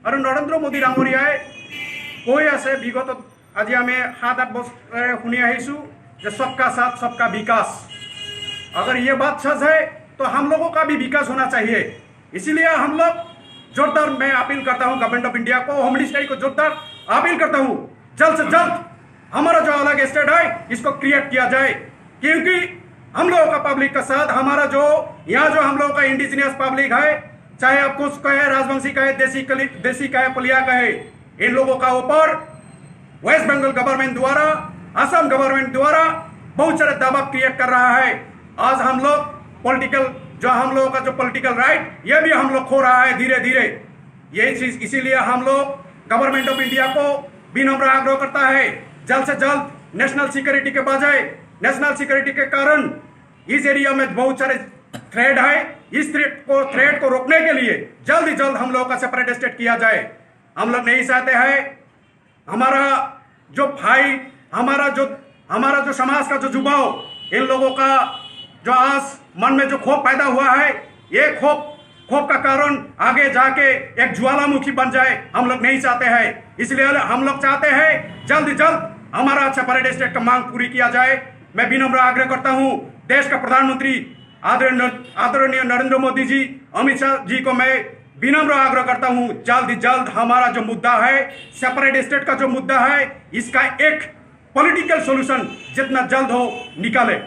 और नरेंद्र मोदी डांगरियाय কৈ আছে বিগত আজি আমি 7-8 বছৰ শুনি আহিছো যে सबका साथ सबका विकास। अगर ये बात सच है तो हम लोगों का भी विकास होना चाहिए। इसीलिए हम लोग जोरदार मैं अपील करता हूं गवर्नमेंट ऑफ इंडिया को, होम मिनिस्ट्री को जोरदार अपील करता हूं जल्द से जल्द हमारा जो अलग स्टेट है इसको क्रिएट किया जाए, क्योंकि हम लोगों का पब्लिक का साथ हमारा जो यहाँ जो हम लोगों का इंडिजिनियस पब्लिक है, चाहे आप कुछ कहे, राजवंशी कहे, देसी कहे, पलिया कहे, इन लोगों का ऊपर वेस्ट बंगाल गवर्नमेंट द्वारा, असम गवर्नमेंट द्वारा बहुत सारे दबाव क्रिएट कर रहा है। आज हम लोग पॉलिटिकल जो हम लोगों का जो पॉलिटिकल राइट ये भी हम लोग खो रहा है धीरे धीरे। यही चीज इसीलिए हम लोग गवर्नमेंट ऑफ इंडिया को विनम्र आग्रह करता है जल्द से जल्द नेशनल सिक्योरिटी के बजाय नेशनल सिक्योरिटी के कारण इस एरिया में बहुत सारे थ्रेड है, इस थ्रेड को रोकने के लिए जल्द ही जल्द हम लोगों का सेपरेट स्टेट किया जाए। हम लोग नहीं चाहते हैं हमारा जो भाई हमारा जो समाज का जो युवाओं इन लोगों का जो आज मन में जो खौफ पैदा हुआ है, ये खौफ का कारण आगे जाके एक ज्वालामुखी बन जाए, हम लोग नहीं चाहते हैं। इसलिए हम लोग चाहते हैं जल्द ही जल्द हमारा सेपरेट स्टेट का मांग पूरी किया जाए। मैं विनम्र आग्रह करता हूं देश का प्रधानमंत्री आदरणीय नरेंद्र मोदी जी, अमित शाह जी को मैं विनम्र आग्रह करता हूं जल्द ही जल्द हमारा जो मुद्दा है सेपरेट स्टेट का जो मुद्दा है इसका एक पॉलिटिकल सॉल्यूशन जितना जल्द हो निकाले।